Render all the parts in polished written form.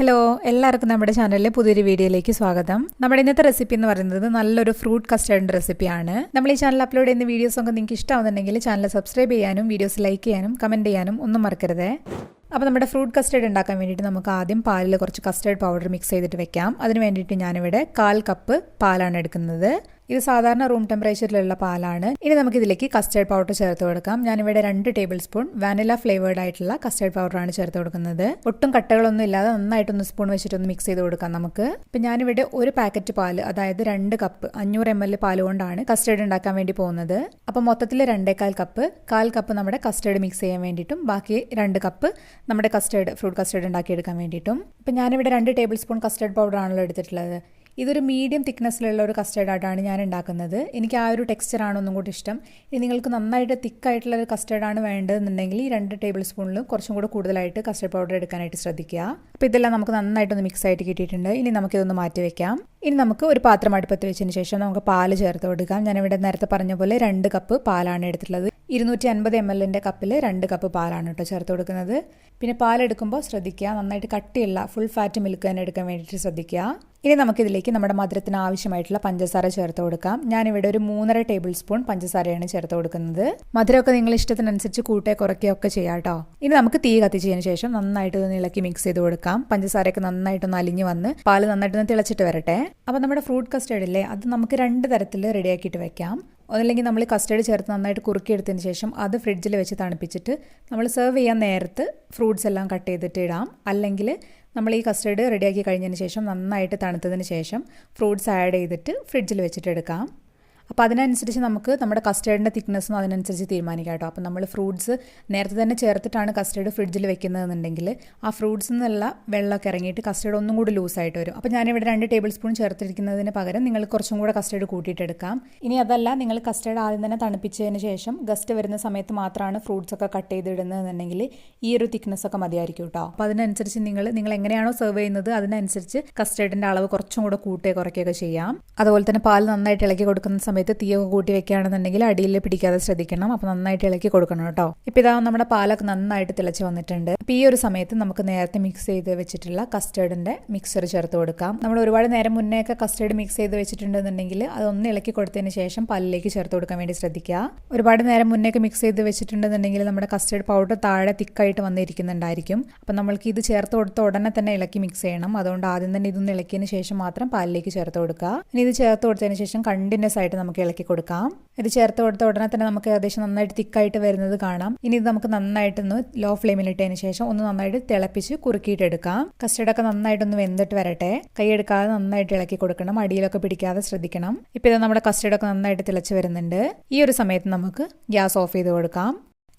Hello എല്ലാവർക്കും നമ്മുടെ ചാനലിലെ പുതിയൊരു വീഡിയോയിലേക്ക് സ്വാഗതം. നമ്മുടെ ഇന്നത്തെ റെസിപ്പി എന്ന് പറയുന്നത് നല്ലൊരു ഫ്രൂട്ട് കസ്റ്റേർഡിൻ്റെ റെസിപ്പിയാണ്. നമ്മൾ ഈ ചാനൽ അപ്ലോഡ് ചെയ്യുന്ന വീഡിയോസ് ഒക്കെ നിങ്ങൾക്ക് ഇഷ്ടമാവുന്നുണ്ടെങ്കിൽ ചാനൽ സബ്സ്ക്രൈബ് ചെയ്യാനും വീഡിയോസ് ലൈക്ക് ചെയ്യാനും കമൻറ്റ് ചെയ്യാനും ഒന്നും മറക്കരുതേ. അപ്പോൾ നമ്മുടെ ഫ്രൂട്ട് കസ്റ്റേർഡ് ഉണ്ടാക്കാൻ വേണ്ടിയിട്ട് നമുക്ക് ആദ്യം പാലിൽ കുറച്ച് കസ്റ്റേർഡ് പൗഡർ മിക്സ് ചെയ്തിട്ട് വെക്കാം. അതിന് വേണ്ടിയിട്ട് ഞാനിവിടെ 1/4 കപ്പ് പാലാണ് എടുക്കുന്നത്. ഇത് സാധാരണ റൂം ടെമ്പറേച്ചറിലുള്ള പാലാണ്. ഇനി നമുക്കിതിലേക്ക് കസ്റ്റേർഡ് പൗഡർ ചേർത്ത് കൊടുക്കാം. ഞാനിവിടെ 2 ടേബിൾ സ്പൂൺ വാനില ഫ്ലേവേർഡ് ആയിട്ടുള്ള കസ്റ്റേർഡ് പൗഡറാണ് ചേർത്ത് കൊടുക്കുന്നത്. ഒട്ടും കട്ടകളൊന്നും ഇല്ലാതെ നന്നായിട്ടൊന്ന് സ്പൂൺ വെച്ചിട്ടൊന്ന് മിക്സ് ചെയ്ത് കൊടുക്കാം നമുക്ക്. ഇപ്പം ഞാനിവിടെ ഒരു പാക്കറ്റ് പാല്, അതായത് 2 കപ്പ് 500 ml പാല് കൊണ്ടാണ് കസ്റ്റേർഡ് ഉണ്ടാക്കാൻ വേണ്ടി പോകുന്നത്. അപ്പം മൊത്തത്തിൽ 2.25 കപ്പ്, 1/4 കപ്പ് നമ്മുടെ കസ്റ്റേർഡ് മിക്സ് ചെയ്യാൻ വേണ്ടിയിട്ടും ബാക്കി 2 കപ്പ് നമ്മുടെ ഫ്രൂട്ട് കസ്റ്റേർഡ് ഉണ്ടാക്കിയെടുക്കാൻ വേണ്ടിയിട്ടും. ഇപ്പം ഞാനിവിടെ 2 ടേബിൾ സ്പൂൺ കസ്റ്റേർഡ് പൗഡറാണല്ലോ എടുത്തിട്ടുള്ളത്. ഇതൊരു മീഡിയം തിക്നെസ്സിലുള്ള ഒരു കസ്റ്റേർഡായിട്ടാണ് ഞാൻ ഉണ്ടാക്കുന്നത്. എനിക്ക് ആ ഒരു ടെക്സ്ചറാണ് ഒന്നും കൂടി ഇഷ്ടം. ഇനി നിങ്ങൾക്ക് നന്നായിട്ട് തിക്കായിട്ടുള്ള ഒരു കസ്റ്റേർഡാണ് വേണ്ടതെന്നുണ്ടെങ്കിൽ ഈ 2 ടേബിൾ സ്പൂണിൽ കുറച്ചും കൂടെ കൂടുതലായിട്ട് കസ്റ്റേർഡ് പൗഡർ എടുക്കാനായിട്ട് ശ്രദ്ധിക്കുക. അപ്പോൾ ഇതെല്ലാം നമുക്ക് നന്നായിട്ടൊന്ന് മിക്സ് ആയിട്ട് കിട്ടിയിട്ടുണ്ട്. ഇനി നമുക്കിതൊന്ന് മാറ്റി വെക്കാം. ഇനി നമുക്ക് ഒരു പാത്രം അടുപ്പത്ത് വെച്ചതിന് ശേഷം നമുക്ക് പാല് ചേർത്ത് കൊടുക്കാം. ഞാനിവിടെ നേരത്തെ പറഞ്ഞ പോലെ 2 കപ്പ് പാലാണ് എടുത്തിട്ടുള്ളത്. 250 ml കപ്പിൽ 2 കപ്പ് പാലാണ് കേട്ടോ ചേർത്ത് കൊടുക്കുന്നത്. പിന്നെ പാലെടുക്കുമ്പോൾ ശ്രദ്ധിക്കുക, നന്നായിട്ട് കട്ടിയുള്ള ഫുൾ ഫാറ്റ് മിൽക്ക് തന്നെ എടുക്കാൻ വേണ്ടിയിട്ട് ശ്രദ്ധിക്കുക. ഇനി നമുക്കിതിലേക്ക് നമ്മുടെ മധുരത്തിന് ആവശ്യമായിട്ടുള്ള പഞ്ചസാര ചേർത്ത് കൊടുക്കാം. ഞാനിവിടെ ഒരു 3.5 ടേബിൾ സ്പൂൺ പഞ്ചസാരയാണ് ചേർത്ത് കൊടുക്കുന്നത്. മധുരമൊക്കെ നിങ്ങൾ ഇഷ്ടത്തിനനുസരിച്ച് കൂട്ടുകയോ കുറയ്ക്കുകയോ ഒക്കെ ചെയ്യാം കേട്ടോ. ഇനി നമുക്ക് തീ കത്തിച്ചതിന് ശേഷം നന്നായിട്ട് ഒന്ന് ഇളക്കി മിക്സ് ചെയ്ത് കൊടുക്കാം. പഞ്ചസാരയൊക്കെ നന്നായിട്ടൊന്ന് അലിഞ്ഞ് വന്ന് പാല് നന്നായിട്ടൊന്ന് തിളച്ചിട്ട് വരട്ടെ. അപ്പോൾ നമ്മുടെ ഫ്രൂട്ട് കസ്റ്റേർഡ് ഇല്ലേ, അത് നമുക്ക് 2 തരത്തിൽ റെഡിയാക്കിയിട്ട് വെക്കാം. ഒന്നല്ലെങ്കിൽ നമ്മൾ കസ്റ്റേർഡ് ചേർത്ത് നന്നായിട്ട് കുറുക്കിയെടുത്തതിന് ശേഷം അത് ഫ്രിഡ്ജിൽ വെച്ച് തണുപ്പിച്ചിട്ട് നമ്മൾ സെർവ് ചെയ്യാൻ നേരത്ത് ഫ്രൂട്ട്സ് എല്ലാം കട്ട് ചെയ്തിട്ട് ഇടാം. അല്ലെങ്കിൽ നമ്മൾ ഈ കസ്റ്റേർഡ് റെഡിയാക്കി കഴിഞ്ഞതിന് ശേഷം നന്നായിട്ട് തണുത്തതിന് ശേഷം ഫ്രൂട്ട്സ് ആഡ് ചെയ്തിട്ട് ഫ്രിഡ്ജിൽ വെച്ചിട്ട് എടുക്കാം. അപ്പോൾ അതിനനുസരിച്ച് നമുക്ക് നമ്മുടെ കസ്റ്റേർഡിൻ്റെ തിക്നെസ്സും അതിനനുസരിച്ച് തീരുമാനിക്കാം കേട്ടോ. അപ്പോൾ നമ്മൾ ഫ്രൂട്ട്സ് നേരത്തെ തന്നെ ചേർത്തിട്ടാണ് കസ്റ്റേർഡ് ഫ്രിഡ്ജിൽ വെക്കുന്നതെന്നുണ്ടെങ്കിൽ ആ ഫ്രൂട്ട്സിൽ നിന്നുള്ള വെള്ളമൊക്കെ ഇറങ്ങിയിട്ട് കസ്റ്റേർഡ് ഒന്നും കൂടി ലൂസായിട്ട് വരും. അപ്പോൾ ഞാനിവിടെ 2 ടേബിൾ സ്പൂൺ ചേർത്തിരിക്കുന്നതിന് പകരം നിങ്ങൾ കുറച്ചും കൂടെ കസ്റ്റേർഡ് കൂട്ടിയിട്ടെടുക്കാം. ഇനി അതല്ല, നിങ്ങൾ കസ്റ്റേർഡ് ആദ്യം തന്നെ തണുപ്പിച്ചതിന് ശേഷം ഗസ്റ്റ് വരുന്ന സമയത്ത് മാത്രമാണ് ഫ്രൂട്ട്സ് ഒക്കെ കട്ട് ചെയ്തിടുന്നതെന്നുണ്ടെങ്കിൽ ഈ ഒരു തിക്നെസ് ഒക്കെ മതിയായിരിക്കും കേട്ടോ. അപ്പോൾ അതിനനുസരിച്ച് നിങ്ങൾ എങ്ങനെയാണോ സെർവ് ചെയ്യുന്നത് അതിനനുസരിച്ച് കസ്റ്റേർഡിൻ്റെ അളവ് കുറച്ചും കൂടെ കുറയ്ക്കുകയൊക്കെ ചെയ്യാം. അതുപോലെ തന്നെ പാൽ നന്നായിട്ട് ഇളക്കി കൊടുക്കുന്ന സമയത്ത് തീയൊക്കെ കൂട്ടി വെക്കുകയാണെന്നുണ്ടെങ്കിൽ അടിയിൽ പിടിക്കാതെ ശ്രദ്ധിക്കണം. അപ്പോൾ നന്നായിട്ട് ഇളക്കി കൊടുക്കണം കേട്ടോ. ഇപ്പോൾ ഇതാ നമ്മുടെ പാലൊക്കെ നന്നായിട്ട് തിളച്ച് വന്നിട്ടുണ്ട്. അപ്പോൾ ഈ ഒരു സമയത്ത് നമുക്ക് നേരത്തെ മിക്സ് ചെയ്ത് വെച്ചിട്ടുള്ള കസ്റ്റേർഡിൻ്റെ മിക്സർ ചേർത്ത് കൊടുക്കാം. നമ്മൾ ഒരുപാട് നേരം മുന്നേ ഒക്കെ കസ്റ്റേർഡ് മിക്സ് ചെയ്ത് വെച്ചിട്ടുണ്ടെന്നുണ്ടെങ്കിൽ അതൊന്ന് ഇളക്കി കൊടുത്തതിന് ശേഷം പാലിലേക്ക് ചേർത്ത് കൊടുക്കാൻ വേണ്ടി ശ്രദ്ധിക്കുക. ഒരുപാട് നേരം മുന്നേ ഒക്കെ മിക്സ് ചെയ്ത് വെച്ചിട്ടുണ്ടെന്നുണ്ടെങ്കിൽ നമ്മുടെ കസ്റ്റേർഡ് പൗഡർ താഴെ തിക്കായിട്ട് വന്നിരിക്കുന്നുണ്ടായിരിക്കും. അപ്പം നമ്മൾക്ക് ഇത് ചേർത്ത് കൊടുത്ത ഉടനെ തന്നെ ഇളക്കി മിക്സ് ചെയ്യണം. അതുകൊണ്ട് ആദ്യം തന്നെ ഇതൊന്ന് ഇളക്കിയതിന് ശേഷം മാത്രം പാലിലേക്ക് ചേർത്ത് കൊടുക്കുക. ഇനി ഇത് ചേർത്ത് കൊടുത്തതിന് ശേഷം കണ്ടിന്യൂസ് ആയിട്ട് നമുക്ക് ഇളക്കി കൊടുക്കാം. ഇത് ചേർത്ത് കൊടുത്ത ഉടനെ തന്നെ നമുക്ക് ഏകദേശം നന്നായിട്ട് തിക്കായിട്ട് വരുന്നത് കാണാം. ഇനി ഇത് നമുക്ക് നന്നായിട്ടൊന്ന് ലോ ഫ്ലെയിമിലിട്ടതിന് ശേഷം ഒന്ന് നന്നായിട്ട് തിളപ്പിച്ച് കുറുക്കിയിട്ടെടുക്കാം. കസ്റ്റേർഡൊക്കെ നന്നായിട്ടൊന്ന് വെന്തിട്ട് വരട്ടെ. കൈയെടുക്കാതെ നന്നായിട്ട് ഇളക്കി കൊടുക്കണം. അടിയിലൊക്കെ പിടിക്കാതെ ശ്രദ്ധിക്കണം. ഇപ്പോൾ ഇത് നമ്മുടെ കസ്റ്റേർഡൊക്കെ നന്നായിട്ട് തിളച്ച് വരുന്നുണ്ട്. ഈ ഒരു സമയത്ത് നമുക്ക് ഗ്യാസ് ഓഫ് ചെയ്ത് കൊടുക്കാം.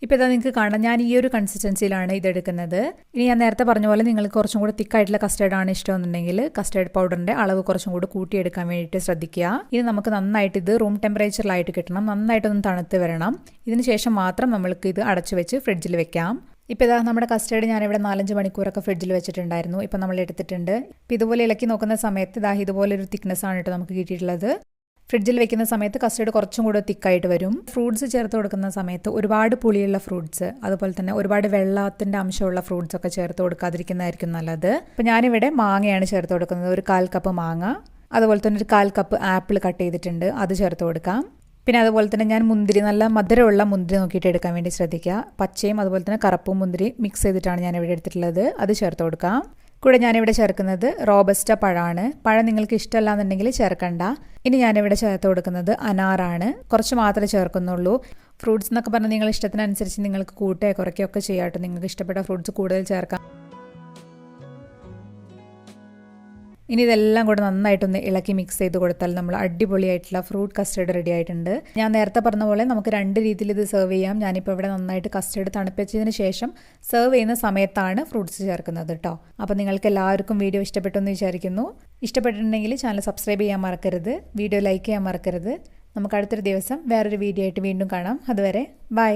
ഇപ്പോൾ ഇതാ നിങ്ങൾക്ക് കാണാം, ഞാൻ ഈ ഒരു കൺസിസ്റ്റൻസിയിലാണ് ഇതെടുക്കുന്നത്. ഇനി ഞാൻ നേരത്തെ പറഞ്ഞ പോലെ നിങ്ങൾക്ക് കുറച്ചും കൂടി തിക്കായിട്ടുള്ള കസ്റ്റേർഡാണ് ഇഷ്ടമെന്നുണ്ടെങ്കിൽ കസ്റ്റേർഡ് പൗഡറിൻ്റെ അളവ് കുറച്ചും കൂടി കൂട്ടിയെടുക്കാൻ വേണ്ടിയിട്ട് ശ്രദ്ധിക്കുക. ഇനി നമുക്ക് നന്നായിട്ട് ഇത് റൂം ടെമ്പറേച്ചറിലായിട്ട് കിട്ടണം. നന്നായിട്ടൊന്ന് തണുത്ത് വരണം. ഇതിന് ശേഷം മാത്രം നമ്മൾക്ക് ഇത് അടച്ചു വെച്ച് ഫ്രിഡ്ജിൽ വെക്കാം. ഇപ്പോൾ ഇതാ നമ്മുടെ കസ്റ്റേർഡ് ഞാനിവിടെ 4-5 മണിക്കൂറൊക്കെ ഫ്രിഡ്ജിൽ വെച്ചിട്ടുണ്ടായിരുന്നു. ഇപ്പോൾ നമ്മൾ എടുത്തിട്ടുണ്ട്. ഇപ്പോൾ ഇതുപോലെ ഇളക്കി നോക്കുന്ന സമയത്ത് ഇതാ ഇതുപോലൊരു തിക്നെസ്സാണ് കേട്ടോ നമുക്ക് കിട്ടിയിട്ടുള്ളത്. ഫ്രിഡ്ജിൽ വെക്കുന്ന സമയത്ത് കസ്റ്റേർഡ് കുറച്ചും കൂടെ തിക്കായിട്ട് വരും. ഫ്രൂട്ട്സ് ചേർത്ത് കൊടുക്കുന്ന സമയത്ത് ഒരുപാട് പുളിയുള്ള ഫ്രൂട്ട്സ്, അതുപോലെ തന്നെ ഒരുപാട് വെള്ളത്തിൻ്റെ അംശമുള്ള ഫ്രൂട്ട്സ് ഒക്കെ ചേർത്ത് കൊടുക്കാതിരിക്കുന്നതായിരിക്കും നല്ലത്. അപ്പോൾ ഞാനിവിടെ മാങ്ങയാണ് ചേർത്ത് കൊടുക്കുന്നത്. ഒരു 1/4 കപ്പ് മാങ്ങ, അതുപോലെ തന്നെ ഒരു 1/4 കപ്പ് ആപ്പിൾ കട്ട് ചെയ്തിട്ടുണ്ട്, അത് ചേർത്ത് കൊടുക്കാം. പിന്നെ അതുപോലെ തന്നെ ഞാൻ മുന്തിരി, നല്ല മധുരമുള്ള മുന്തിരി നോക്കിയിട്ട് എടുക്കാൻ വേണ്ടി ശ്രദ്ധിക്കുക. പച്ചയും അതുപോലെ തന്നെ കറുപ്പും മുന്തിരി മിക്സ് ചെയ്തിട്ടാണ് ഞാനിവിടെ എടുത്തിട്ടുള്ളത്, അത് ചേർത്ത് കൊടുക്കാം. കൂടെ ഞാനിവിടെ ചേർക്കുന്നത് റോബസ്റ്റ പഴമാണ്. പഴം നിങ്ങൾക്ക് ഇഷ്ടമല്ല എന്നുണ്ടെങ്കിൽ ചേർക്കണ്ട. ഇനി ഞാനിവിടെ ചേർത്ത് കൊടുക്കുന്നത് അനാറാണ്. കുറച്ച് മാത്രമേ ചേർക്കുന്നുള്ളൂ. ഫ്രൂട്ട്സ് എന്നൊക്കെ പറഞ്ഞാൽ നിങ്ങൾ ഇഷ്ടത്തിനനുസരിച്ച് നിങ്ങൾക്ക് കൂട്ടുകയോ കുറയ്ക്കുകയൊക്കെ ചെയ്യാം കേട്ടോ. നിങ്ങൾക്ക് ഇഷ്ടപ്പെട്ട ഫ്രൂട്ട്സ് കൂടുതൽ ചേർക്കാം. ഇനി ഇതെല്ലാം കൂടെ നന്നായിട്ടൊന്ന് ഇളക്കി മിക്സ് ചെയ്ത് കൊടുത്താൽ നമ്മൾ അടിപൊളിയായിട്ടുള്ള ഫ്രൂട്ട് കസ്റ്റേർഡ് റെഡി ആയിട്ടുണ്ട്. ഞാൻ നേരത്തെ പറഞ്ഞ പോലെ നമുക്ക് 2 രീതിയിൽ ഇത് സെർവ് ചെയ്യാം. ഞാനിപ്പോൾ ഇവിടെ നന്നായിട്ട് കസ്റ്റേർഡ് തണുപ്പിച്ചതിന് ശേഷം സെർവ് ചെയ്യുന്ന സമയത്താണ് ഫ്രൂട്ട്സ് ചേർക്കുന്നത് കേട്ടോ. അപ്പോൾ നിങ്ങൾക്ക് എല്ലാവർക്കും വീഡിയോ ഇഷ്ടപ്പെട്ടു എന്ന് വിചാരിക്കുന്നു. ഇഷ്ടപ്പെട്ടിട്ടുണ്ടെങ്കിൽ ചാനൽ സബ്സ്ക്രൈബ് ചെയ്യാൻ മറക്കരുത്. വീഡിയോ ലൈക്ക് ചെയ്യാൻ മറക്കരുത്. നമുക്ക് അടുത്തൊരു ദിവസം വേറൊരു വീഡിയോ ആയിട്ട് വീണ്ടും കാണാം. അതുവരെ ബൈ.